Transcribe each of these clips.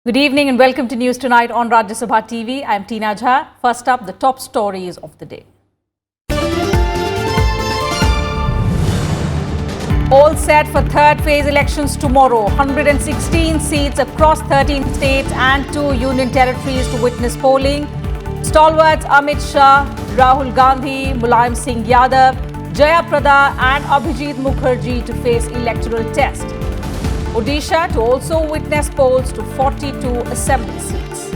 Good evening and welcome to News Tonight on Rajya Sabha TV. I am Tina Jha. First up, the top stories of the day. All set for third phase elections tomorrow. 116 seats across 13 states and 2 union territories to witness polling. Stalwarts Amit Shah, Rahul Gandhi, Mulayam Singh Yadav, Jaya Prada and Abhijit Mukherjee to face electoral test. Odisha to also witness polls to 42 assembly seats.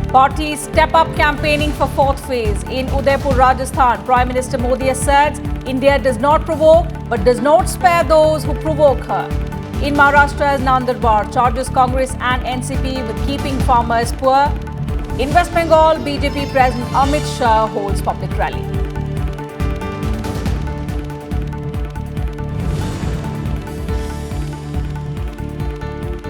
Parties step up campaigning for fourth phase. In Udaipur, Rajasthan, Prime Minister Modi asserts India does not provoke but does not spare those who provoke her. In Maharashtra's Nandurbar, charges Congress and NCP with keeping farmers poor. In West Bengal, BJP President Amit Shah holds public rally.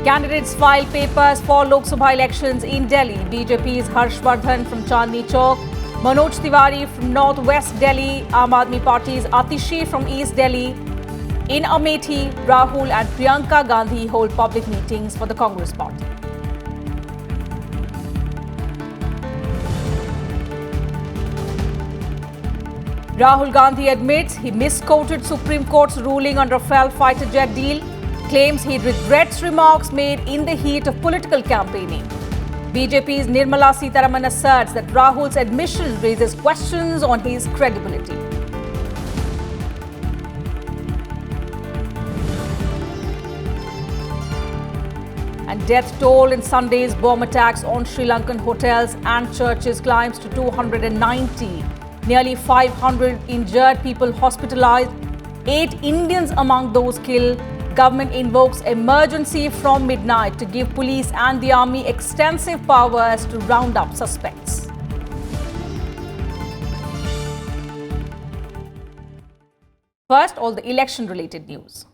Candidates file papers for Lok Sabha elections in Delhi. BJP's Harshvardhan from Chandni Chowk, Manoj Tiwari from North West Delhi, Aam Aadmi Party's Atishi from East Delhi. In Amethi, Rahul and Priyanka Gandhi hold public meetings for the Congress party. Rahul Gandhi admits he misquoted Supreme Court's ruling on Rafale fighter jet deal. Claims he regrets remarks made in the heat of political campaigning. BJP's Nirmala Sitharaman asserts that Rahul's admission raises questions on his credibility. And death toll in Sunday's bomb attacks on Sri Lankan hotels and churches climbs to 290. Nearly 500 injured people hospitalized, 8 Indians among those killed. Government invokes emergency from midnight to give police and the army extensive powers to round up suspects. First, all the election-related news.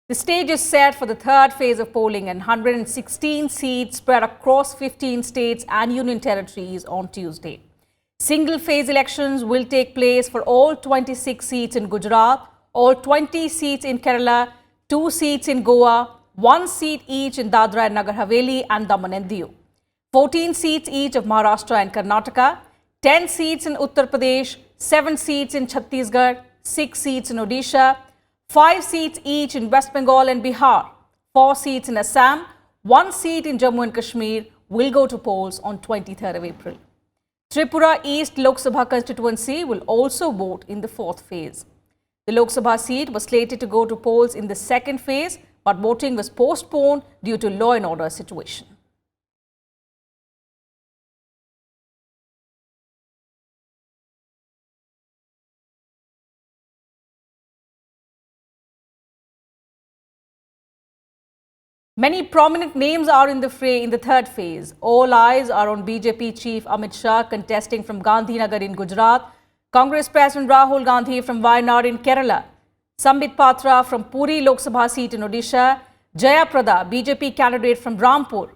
The stage is set for the third phase of polling and 116 seats spread across 15 states and union territories on Tuesday. Single-phase elections will take place for all 26 seats in Gujarat, all 20 seats in Kerala, 2 seats in Goa, 1 seat each in Dadra and Nagar Haveli and Daman and Diu, 14 seats each of Maharashtra and Karnataka, 10 seats in Uttar Pradesh, 7 seats in Chhattisgarh, 6 seats in Odisha, 5 seats each in West Bengal and Bihar, 4 seats in Assam, 1 seat in Jammu and Kashmir will go to polls on 23rd of April. Tripura East Lok Sabha constituency will also vote in the fourth phase. The Lok Sabha seat was slated to go to polls in the second phase, but voting was postponed due to law and order situation. Many prominent names are in the fray in the third phase. All eyes are on BJP chief Amit Shah contesting from Gandhinagar in Gujarat, Congress President Rahul Gandhi from Wayanad in Kerala, Sambit Patra from Puri Lok Sabha seat in Odisha, Jaya Prada, BJP candidate from Rampur,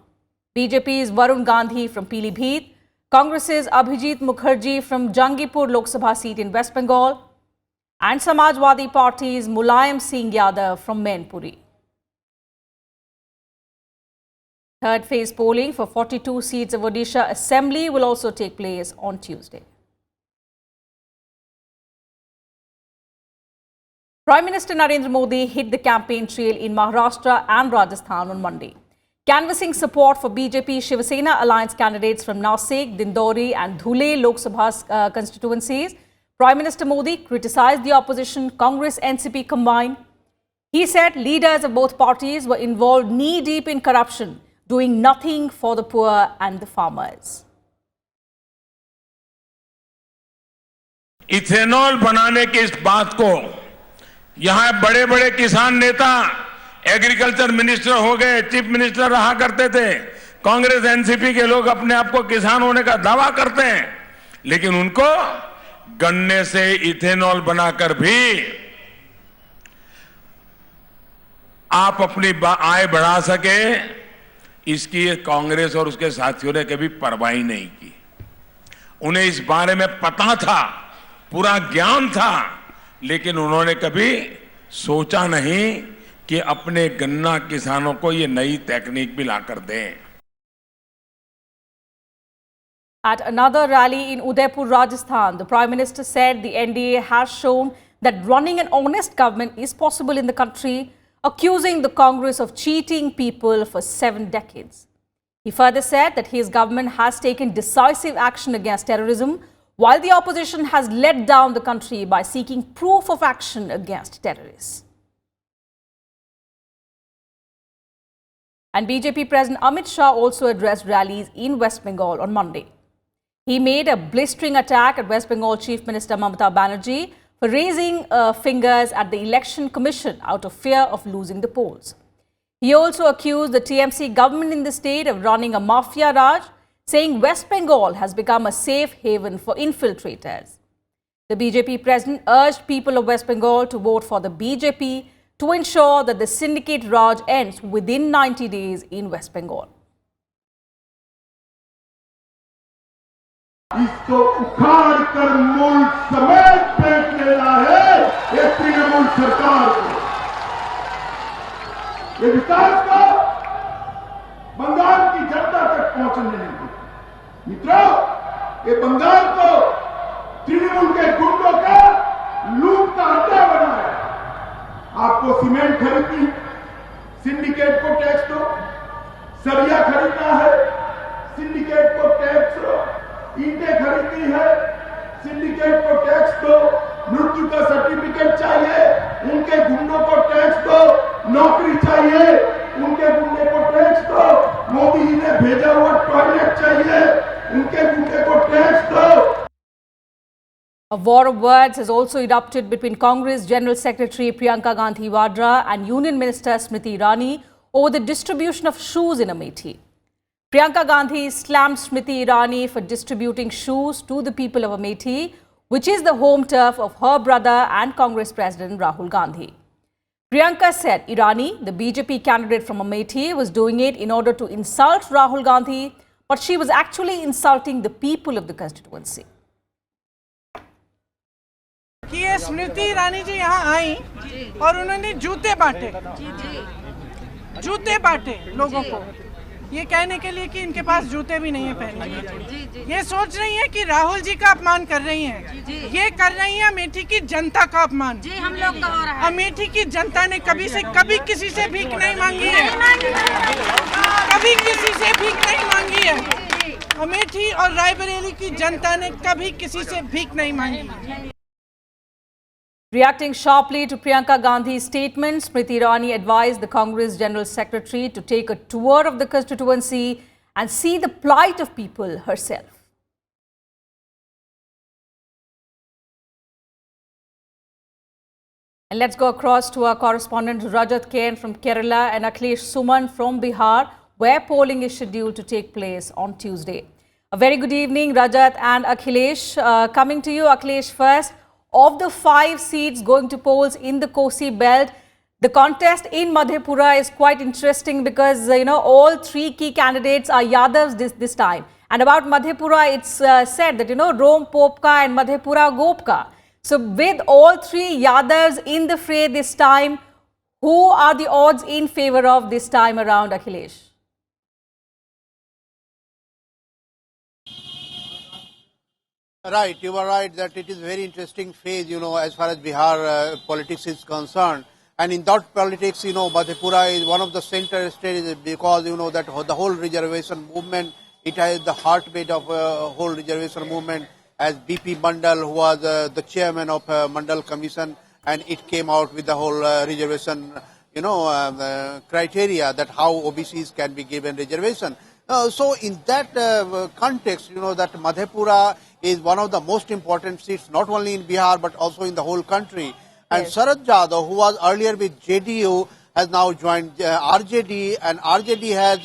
BJP's Varun Gandhi from Pilibhit, Congress's Abhijit Mukherjee from Jangipur Lok Sabha seat in West Bengal, and Samajwadi Party's Mulayam Singh Yadav from Mainpuri. Third phase polling for 42 seats of Odisha Assembly will also take place on Tuesday. Prime Minister Narendra Modi hit the campaign trail in Maharashtra and Rajasthan on Monday, canvassing support for BJP Shiv Sena alliance candidates from Nasik, Dindori and Dhule Lok Sabha constituencies. Prime Minister Modi criticized the opposition, Congress NCP combined. He said leaders of both parties were involved knee-deep in corruption, doing nothing for the poor and the farmers. Ethanol बनाने की इस बात को यहां बड़े बड़े किसान नेता एग्रीकल्चर मिनिस्टर हो गए, चीफ मिनिस्टर रहा करते थे, कांग्रेस एनसीपी के लोग अपने आप को किसान होने का दावा करते हैं, लेकिन उनको गन्ने से इथेनॉल बनाकर भी आप अपनी आय बढ़ा सके, इसकी कांग्रेस और उसके साथियों ने कभी परवाह ही नहीं की। उन्हें इस बारे में पता था, पूरा ज्ञान था, लेकिन उन्होंने कभी सोचा नहीं कि अपने गन्ना किसानों को ये नई तकनीक भी लाकर दें। At another rally in Udaipur, Rajasthan, the Prime Minister said the NDA has shown that running an honest government is possible in the country, accusing the Congress of cheating people for 7 decades. He further said that his government has taken decisive action against terrorism, while the opposition has let down the country by seeking proof of action against terrorists. And BJP President Amit Shah also addressed rallies in West Bengal on Monday. He made a blistering attack at West Bengal Chief Minister Mamata Banerjee for raising fingers at the Election Commission out of fear of losing the polls. He also accused the TMC government in the state of running a mafia raj, saying West Bengal has become a safe haven for infiltrators. The BJP president urged people of West Bengal to vote for the BJP to ensure that the syndicate raj ends within 90 days in West Bengal. इसको उखाड़ कर मूल समेत फेंक देना है ये तृणमूल सरकार को। ये विकास को बंगाल की जनता तक पहुंचने नहीं देते। मित्रों, ये बंगाल को तृणमूल के गुंडों का लूट का अड्डा बनाया। आपको सीमेंट खरीदनी, सिंडिकेट को टैक्स दो, सरिया खरीदना है, सिंडिकेट को टैक्स दो, ईंटें खरीदनी है, सिंडिकेट को टैक्स दो, मृत्यु का सर्टिफिकेट चाहिए, उनके गुंडों को टैक्स दो, नौकरी चाहिए, उनके गुंडे को टैक्स दो, मोदी जी ने भेजा हुआ टॉयलेट चाहिए, उनके गुंडे को टैक्स दो। A war of words has also erupted between Congress General Secretary Priyanka Gandhi Vadra and Union Minister Smriti Irani over the distribution of shoes in Amethi. Priyanka Gandhi slammed Smriti Irani for distributing shoes to the people of Amethi, which is the home turf of her brother and Congress President Rahul Gandhi. Priyanka said Irani, the BJP candidate from Amethi, was doing it in order to insult Rahul Gandhi, but she was actually insulting the people of the constituency. कि ये स्मृति ईरानी जी यहाँ आई और उन्होंने जूते बांटे लोगों को, ये कहने के लिए कि इनके पास जूते भी नहीं है पहनने के। ये सोच रही है कि राहुल जी का अपमान कर रही हैं। ये कर रही है अमेठी की जनता का अपमान। हम लोग का हो रहा है। अमेठी की जनता ने कभी किसी से भीख नहीं मांगी है, कभी किसी से भीख नहीं मांगी है। अमेठी और रायबरेली की जनता ने कभी किसी से भीख नहीं मांगी। Reacting sharply to Priyanka Gandhi's statement, Smriti Irani advised the Congress General Secretary to take a tour of the constituency and see the plight of people herself. And let's go across to our correspondent Rajat Kain from Kerala and Akhilesh Suman from Bihar, where polling is scheduled to take place on Tuesday. A very good evening, Rajat and Akhilesh. Coming to you, Akhilesh, first. Of the 5 seats going to polls in the Kosi belt, the contest in Madhepura is quite interesting because, all 3 key candidates are Yadavs this time. And about Madhepura, it's said that, Rome Popka and Madhepura Gopka. So with all 3 Yadavs in the fray this time, who are the odds in favor of this time around, Akhilesh? Right, you are right that it is a very interesting phase, as far as Bihar politics is concerned. And in that politics, Madhepura is one of the center states because, that the whole reservation movement, it has the heartbeat of whole reservation movement, as BP Mandal, who was the chairman of Mandal Commission, and it came out with the whole reservation, criteria that how OBCs can be given reservation. So in that context, that Madhepura is one of the most important seats, not only in Bihar, but also in the whole country. And Sharad Yadav, who was earlier with JDU, has now joined RJD, and RJD has,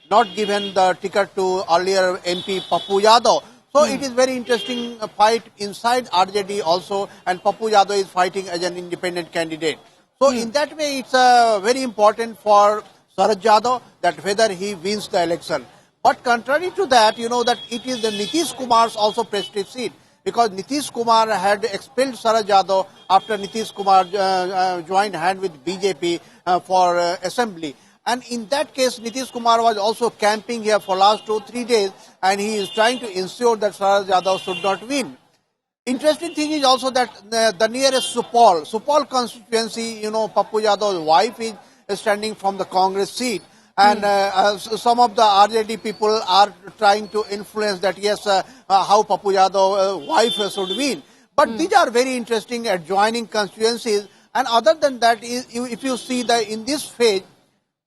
not given the ticket to earlier MP Pappu Yadav. So it is very interesting fight inside RJD also, and Pappu Yadav is fighting as an independent candidate. So in that way, it's very important for Sharad Yadav that whether he wins the election. But contrary to that, that it is the Nitish Kumar's also prestige seat, because Nitish Kumar had expelled Sharad Yadav after Nitish Kumar joined hand with BJP for assembly. And in that case, Nitish Kumar was also camping here for last 2-3 days, and he is trying to ensure that Sharad Yadav should not win. Interesting thing is also that the nearest Supal constituency, Pappu Yadav's wife is standing from the Congress seat. And some of the RJD people are trying to influence that, yes, how Pappu Yadav's wife should win. But these are very interesting adjoining constituencies. And other than that, if you see that in this phase,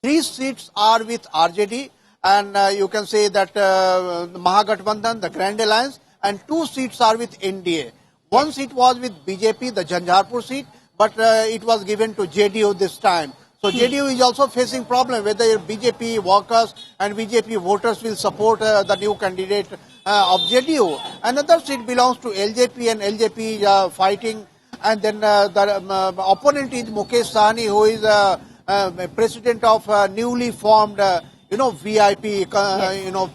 3 seats are with RJD, and you can say that Mahagathbandhan, the Grand Alliance, and 2 seats are with NDA. 1 seat was with BJP, the Jhanjharpur seat, but it was given to JDU this time. So JDU is also facing problem whether BJP workers and BJP voters will support the new candidate of JDU. Another seat belongs to LJP, and LJP is fighting. And then the opponent is Mukesh Sahni, who is president of newly formed, VIP,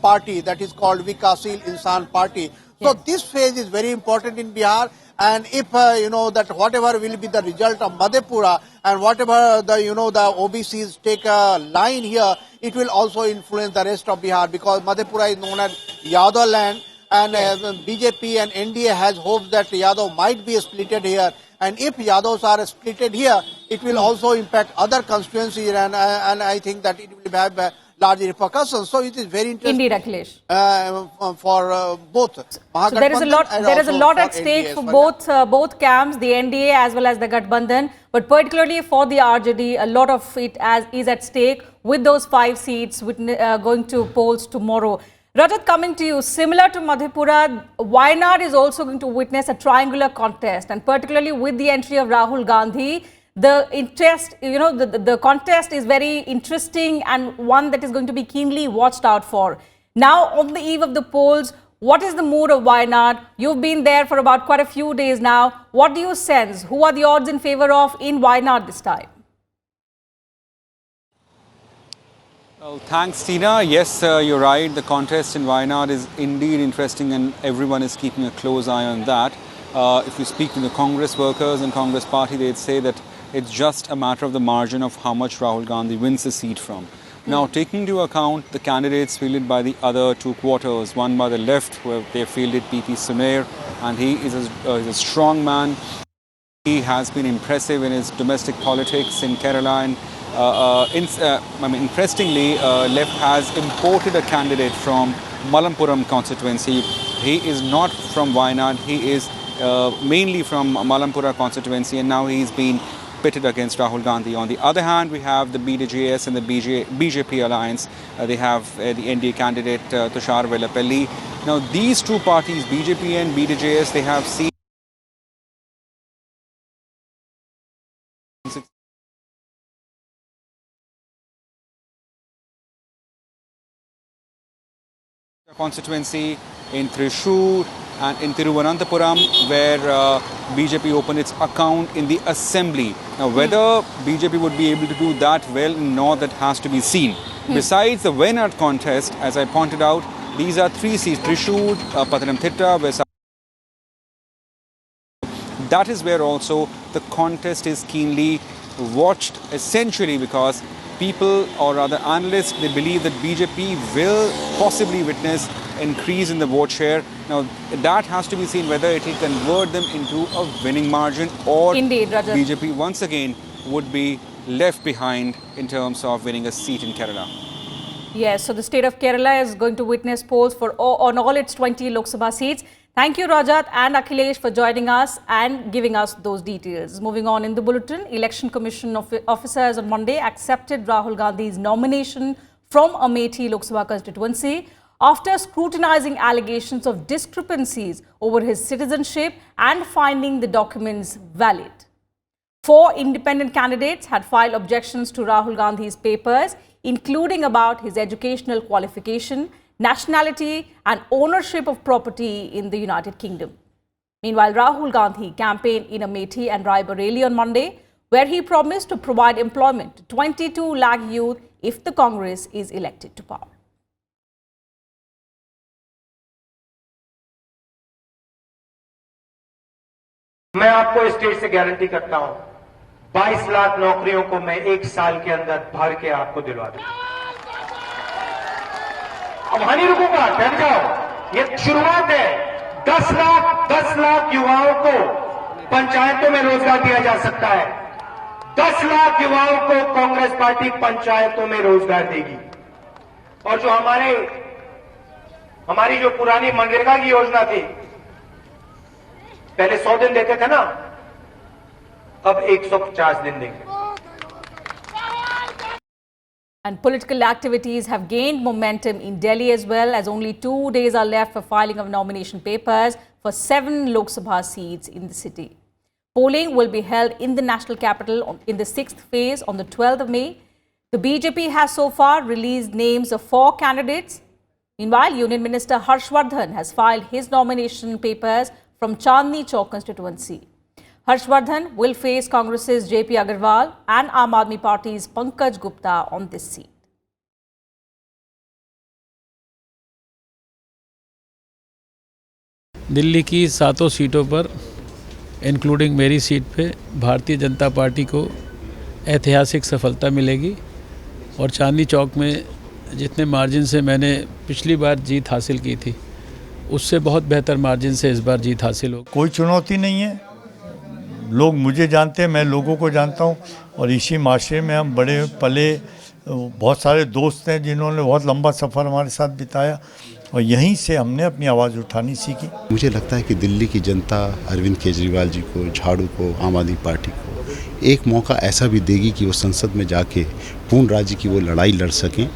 party that is called Vikasil Insan Party. So this phase is very important in Bihar. And if, that whatever will be the result of Madhepura, and whatever the OBCs take a line here, it will also influence the rest of Bihar, because Madhepura is known as Yadav land, and BJP and NDA has hopes that Yadav might be splitted here. And if Yadavs are splitted here, it will also impact other constituencies, and I think that it will have large repercussions. So it is very interesting. Indeed, Akhilesh. For both. So there is a lot at stake for both camps, the NDA as well as the Gathbandhan. But particularly for the RJD, a lot of it is at stake with those 5 seats going to polls tomorrow. Rajat, coming to you, similar to Madhepura, Wayanad is also going to witness a triangular contest, and particularly with the entry of Rahul Gandhi, the interest, the contest is very interesting and one that is going to be keenly watched out for. Now, on the eve of the polls, what is the mood of Wayanad? You've been there for about quite a few days now. What do you sense? Who are the odds in favor of in Wayanad this time? Well, thanks, Tina. Yes, you're right. The contest in Wayanad is indeed interesting, and everyone is keeping a close eye on that. If you speak to the Congress workers and Congress party, they'd say that it's just a matter of the margin of how much Rahul Gandhi wins the seat from. Now, taking into account the candidates fielded by the other 2 quarters, one by the left, where they fielded PP Sumer, and he is a strong man. He has been impressive in his domestic politics in Kerala, and interestingly, left has imported a candidate from Malampuram constituency. He is not from Wayanad. He is mainly from Malampura constituency, and now he's been pitted against Rahul Gandhi. On the other hand, we have the BDJS and the BJP alliance. They have the NDA candidate Tushar Vellapalli. Now, these 2 parties, BJP and BDJS, they have seen constituency in Thrissur and in Thiruvananthapuram, where BJP opened its account in the assembly. Now, whether BJP would be able to do that well in North, that has to be seen. Besides the Wayanad contest, as I pointed out, these are 3 seats: Thrissur, Pathanamthitta, where that is where also the contest is keenly watched, essentially because people, or rather analysts, they believe that BJP will possibly witness increase in the vote share. Now, that has to be seen whether it will convert them into a winning margin, or Indeed, Rajat. BJP once again would be left behind in terms of winning a seat in Kerala. Yes, so the state of Kerala is going to witness polls on all its 20 Lok Sabha seats. Thank you, Rajat and Akhilesh, for joining us and giving us those details. Moving on in the bulletin, Election Commission officers on Monday accepted Rahul Gandhi's nomination from Amethi Lok Sabha constituency after scrutinizing allegations of discrepancies over his citizenship and finding the documents valid. 4 independent candidates had filed objections to Rahul Gandhi's papers, including about his educational qualification, nationality, and ownership of property in the United Kingdom. Meanwhile, Rahul Gandhi campaigned in Amethi and Raebareli on Monday, where he promised to provide employment to 22 lakh youth if the Congress is elected to power. मैं आपको state से guarantee करता हूं 22 लाख नौकरियों को मैं 1 साल के अंदर भर के आपको दिलवा दूंगा। अब वहां नहीं रुकूंगा, बैठ जाओ, ये शुरुआत है। 10 लाख युवाओं को पंचायतों में रोजगार दिया जा सकता है। 10 लाख युवाओं को कांग्रेस पार्टी पंचायतों में रोजगार देगी। और जो हमारी जो पुरानी मनरेगा की योजना थी, पहले 100 दिन देते थे ना, अब 150 दिन देंगे। And political activities have gained momentum in Delhi as well, as only 2 days are left for filing of nomination papers for 7 Lok Sabha seats in the city. Polling will be held in the national capital in the 6th phase on the 12th of May. The BJP has so far released names of 4 candidates. Meanwhile, Union Minister Harshvardhan has filed his nomination papers from Chandni Chowk constituency. Harshvardhan will face Congress's JP Agarwal and Aam Aadmi Party's Pankaj Gupta on this seat. Delhi की 7 सीटों पर including मेरी seat पे Bharatiya Janata party को ऐतिहासिक सफलता मिलेगी और चांदनी चौक में जितने मार्जिन से मैंने पिछली बार जीत हासिल की थी, उससे बहुत बेहतर मार्जिन से इस बार जीत हासिल हो। कोई चुनौती नहीं है, लोग मुझे जानते हैं, मैं लोगों को जानता हूं और इसी माशरे में हम बड़े पले, बहुत सारे दोस्त हैं जिन्होंने बहुत लंबा सफ़र हमारे साथ बिताया और यहीं से हमने अपनी आवाज़ उठानी सीखी। मुझे लगता है कि दिल्ली की जनता अरविंद केजरीवाल जी को, झाड़ू को, आम आदमी पार्टी को एक मौका ऐसा भी देगी कि वो संसद में जाके पूर्ण राज्य की वो लड़ाई लड़ सकें।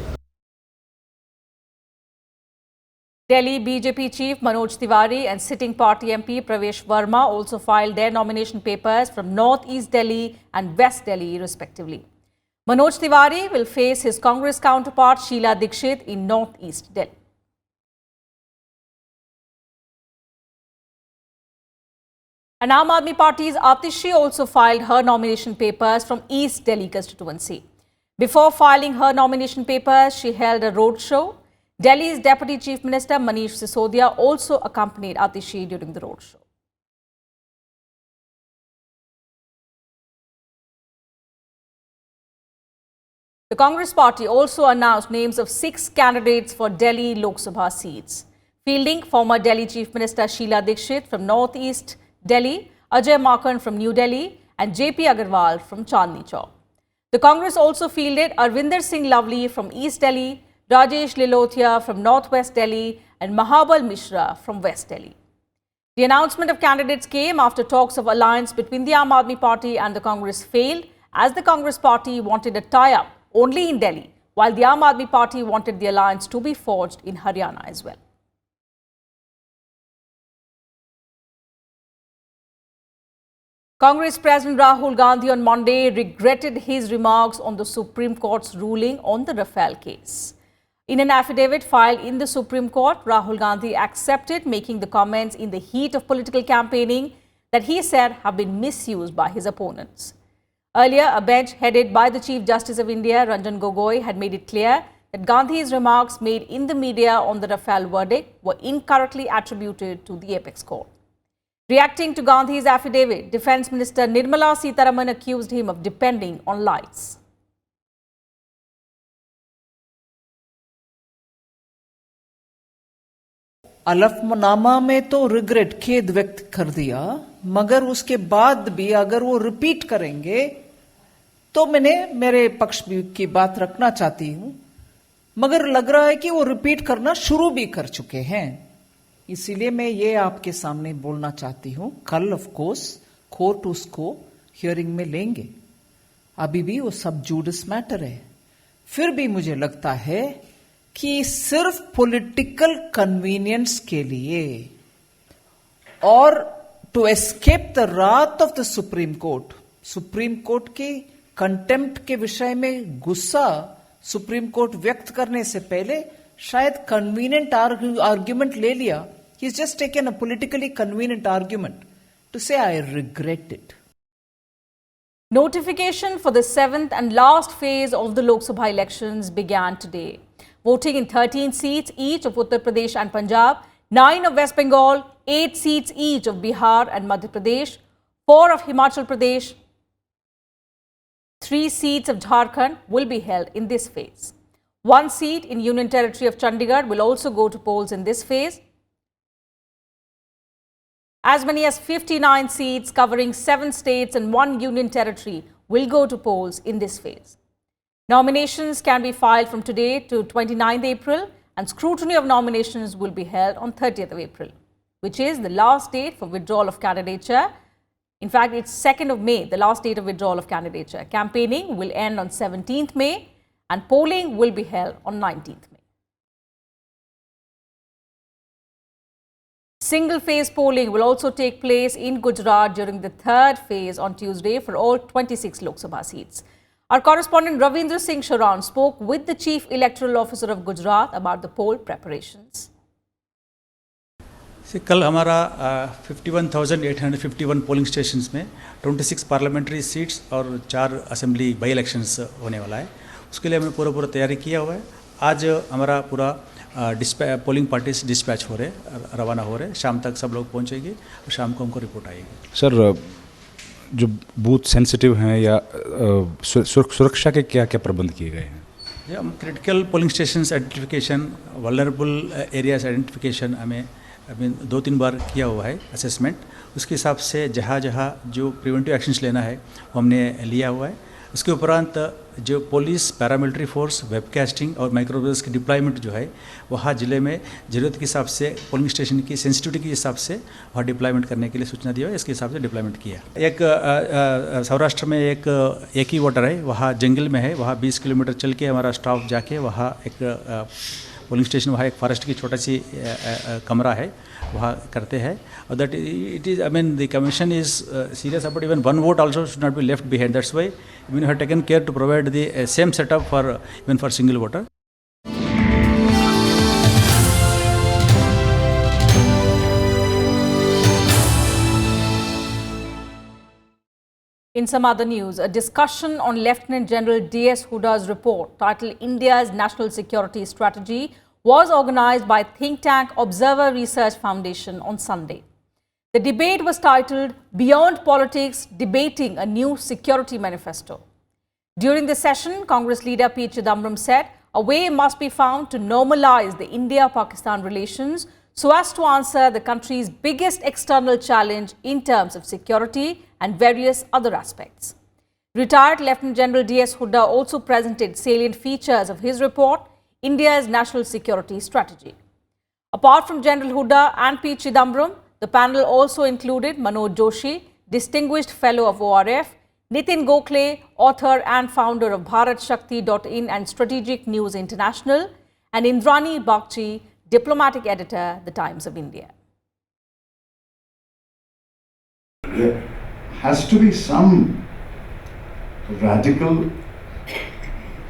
Delhi BJP chief Manoj Tiwari and sitting party MP Pravesh Verma also filed their nomination papers from North East Delhi and West Delhi respectively. Manoj Tiwari will face his Congress counterpart Sheila Dikshit in North East Delhi. And Aam Aadmi Party's Atishi also filed her nomination papers from East Delhi constituency. Before filing her nomination papers, she held a roadshow. Delhi's Deputy Chief Minister Manish Sisodia also accompanied Atishi during the roadshow. The Congress party also announced names of 6 candidates for Delhi Lok Sabha seats, fielding former Delhi Chief Minister Sheila Dikshit from North East Delhi, Ajay Makhan from New Delhi and JP Agarwal from Chandni Chowk. The Congress also fielded Arvinder Singh Lovely from East Delhi, Rajesh Lilothia from Northwest Delhi and Mahabal Mishra from West Delhi. The announcement of candidates came after talks of alliance between the Aam Aadmi Party and the Congress failed, as the Congress party wanted a tie-up only in Delhi, while the Aam Aadmi Party wanted the alliance to be forged in Haryana as well. Congress President Rahul Gandhi on Monday regretted his remarks on the Supreme Court's ruling on the Rafale case. In an affidavit filed in the Supreme Court, Rahul Gandhi accepted making the comments in the heat of political campaigning that he said have been misused by his opponents. Earlier, a bench headed by the Chief Justice of India, Ranjan Gogoi, had made it clear that Gandhi's remarks made in the media on the Rafale verdict were incorrectly attributed to the apex court. Reacting to Gandhi's affidavit, Defence Minister Nirmala Sitharaman accused him of depending on lies. अलफनामा में तो regret, खेद व्यक्त कर दिया, मगर उसके बाद भी अगर वो रिपीट करेंगे तो मैंने मेरे पक्ष की बात रखना चाहती हूं, मगर लग रहा है कि वो रिपीट करना शुरू भी कर चुके हैं। इसीलिए मैं ये आपके सामने बोलना चाहती हूं, कल ऑफ कोर्स कोर्ट उसको हियरिंग में लेंगे, अभी भी वो सब जुडिस मैटर है। फिर भी मुझे लगता है कि सिर्फ पॉलिटिकल कन्वीनियंस के लिए और to escape the Wrath of the supreme court की कंटेम्प्ट के विषय में गुस्सा सुप्रीम कोर्ट व्यक्त करने से पहले शायद कन्वीनियंट आर्ग्यूमेंट ले लिया. He's just taken a politically convenient argument to say, I regret it. Notification for the 7th and last phase of the Lok Sabha elections began today. Voting in 13 seats each of Uttar Pradesh and Punjab, 9 of West Bengal, 8 seats each of Bihar and Madhya Pradesh, 4 of Himachal Pradesh, 3 seats of Jharkhand will be held in this phase. 1 seat in Union Territory of Chandigarh will also go to polls in this phase. As many as 59 seats covering 7 states and 1 union territory will go to polls in this phase. Nominations can be filed from today to 29th April and scrutiny of nominations will be held on 30th of April, which is the last date for withdrawal of candidature. In fact, it's 2nd of May, the last date of withdrawal of candidature. Campaigning will end on 17th May and polling will be held on 19th May. Single-phase polling will also take place in Gujarat during the 3rd phase on Tuesday for all 26 Lok Sabha seats. Our correspondent Ravindra Singh Sharan spoke with the Chief Electoral Officer of Gujarat about the poll preparations. कल हमारा 51,851 polling stations में 26 parliamentary seats और 4 assembly by elections होने वाला है. उसके लिए हमने पूरा तैयारी किया हुआ है. आज हमारा पूरा पोलिंग पार्टीज डिस्पैच हो रहे, रवाना हो रहे. शाम तक सब लोग पहुंचेंगे और शाम को हमको रिपोर्ट आएगी. सर, जो बूथ सेंसिटिव हैं या सुरक्षा के क्या क्या प्रबंध किए गए हैं? हम critical polling stations identification, vulnerable areas identification हमें 2-3 बार किया हुआ है असेसमेंट. उसके हिसाब से जहाँ जहाँ जो प्रिवेंटिव एक्शंस लेना है वो हमने लिया हुआ है. उसके उपरांत जो पुलिस, पैरामिलिट्री फोर्स, वेबकास्टिंग और माइक्रोवेव्स की डिप्लॉयमेंट जो है वहाँ ज़िले में ज़रूरत के हिसाब से पोलिंग स्टेशन की सेंसिटिविटी के हिसाब से वहाँ डिप्लॉयमेंट करने के लिए सूचना दिया है. इसके हिसाब से डिप्लॉयमेंट किया. एक सौराष्ट्र में एक ही वोटर है, वहाँ जंगल में है. वहाँ 20 किलोमीटर चल के हमारा स्टाफ जाके वहाँ एक पोलिंग स्टेशन, वहाँ एक फॉरेस्ट की छोटा सी कमरा है, वहाँ करते हैं. और that it is, I mean the commission is serious about even 1 vote also should not be left behind. That's why we have taken care to provide the same setup for even for single voter. In some other news, a discussion on Lieutenant General D.S. Hooda's report titled India's National Security Strategy was organized by think tank Observer Research Foundation on Sunday. The debate was titled Beyond Politics, Debating a New Security Manifesto. During the session, Congress leader P. Chidambaram said a way must be found to normalize the India-Pakistan relations so as to answer the country's biggest external challenge in terms of security and various other aspects. Retired Lieutenant General D.S. Hooda also presented salient features of his report, India's National Security Strategy. Apart from General Hooda and P. Chidambaram, the panel also included Manoj Joshi, Distinguished Fellow of ORF, Nitin Gokhale, author and founder of BharatShakti.in and Strategic News International, and Indrani Bagchi, Diplomatic Editor, The Times of India. There has to be some radical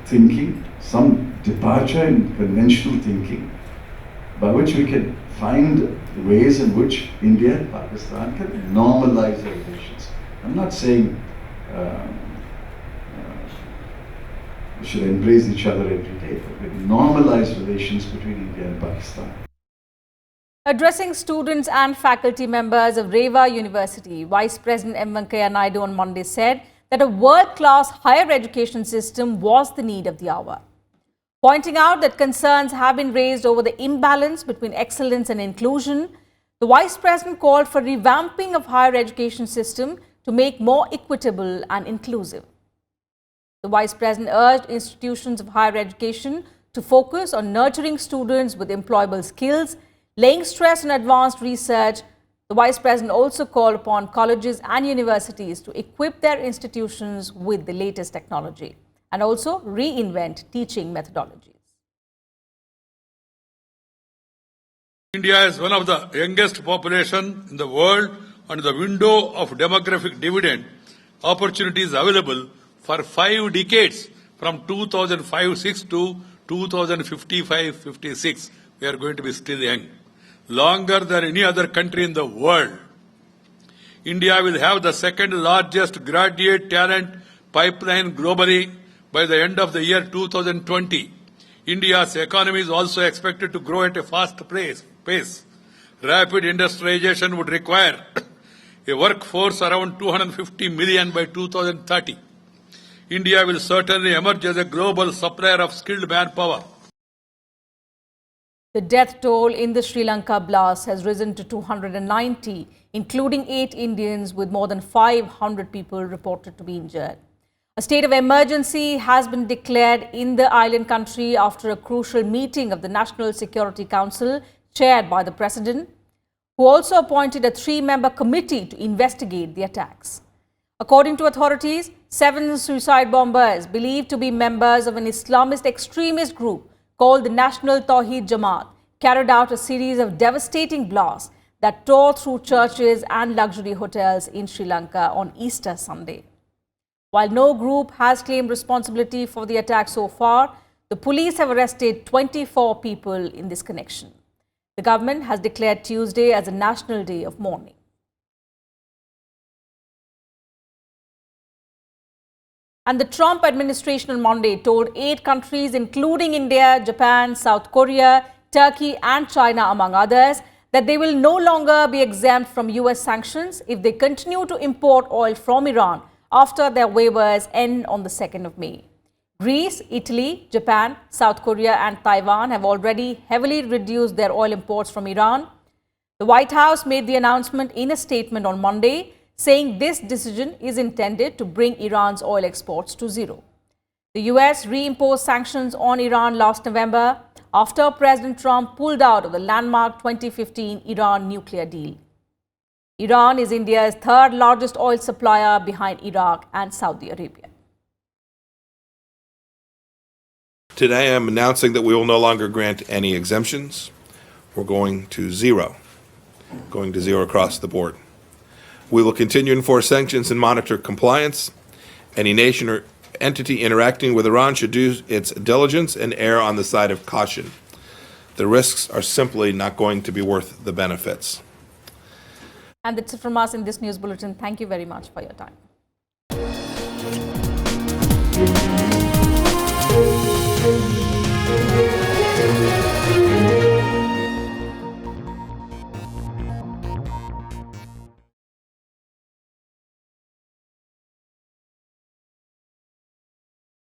thinking, some departure in conventional thinking, by which we can find ways in which India and Pakistan can normalize their relations. I'm not saying we should embrace each other every day, but normalize relations between India and Pakistan. Addressing students and faculty members of Reva University, Vice President M. Venkaiah Naidu on Monday said that a world-class higher education system was the need of the hour. Pointing out that concerns have been raised over the imbalance between excellence and inclusion, the Vice President called for revamping of higher education system to make more equitable and inclusive. The Vice President urged institutions of higher education to focus on nurturing students with employable skills, laying stress on advanced research. The Vice President also called upon colleges and universities to equip their institutions with the latest technology and also reinvent teaching methodologies. India is one of the youngest population in the world, and the window of demographic dividend opportunities available for 5 decades from 2005-6 to 2055-56, we are going to be still young. Longer than any other country in the world. India will have the second largest graduate talent pipeline globally by the end of the year 2020. India's economy is also expected to grow at a fast pace. Rapid industrialization would require a workforce around 250 million by 2030. India will certainly emerge as a global supplier of skilled manpower. The death toll in the Sri Lanka blast has risen to 290, including 8 Indians, with more than 500 people reported to be injured. A state of emergency has been declared in the island country after a crucial meeting of the National Security Council chaired by the President, who also appointed a 3-member committee to investigate the attacks. According to authorities, 7 suicide bombers believed to be members of an Islamist extremist group called the National Tawheed Jamaat carried out a series of devastating blasts that tore through churches and luxury hotels in Sri Lanka on Easter Sunday. While no group has claimed responsibility for the attack so far, the police have arrested 24 people in this connection. The government has declared Tuesday as a national day of mourning. And the Trump administration on Monday told 8 countries, including India, Japan, South Korea, Turkey and China, among others, that they will no longer be exempt from US sanctions if they continue to import oil from Iran after their waivers end on the 2nd of May. Greece, Italy, Japan, South Korea and Taiwan have already heavily reduced their oil imports from Iran. The White House made the announcement in a statement on Monday, saying this decision is intended to bring Iran's oil exports to zero. The US reimposed sanctions on Iran last November after President Trump pulled out of the landmark 2015 Iran nuclear deal. Iran is India's 3rd largest oil supplier behind Iraq and Saudi Arabia. Today I'm announcing that we will no longer grant any exemptions. We're going to zero across the board. We will continue to enforce sanctions and monitor compliance. Any nation or entity interacting with Iran should do its diligence and err on the side of caution. The risks are simply not going to be worth the benefits. And that's it from us in this news bulletin. Thank you very much for your time.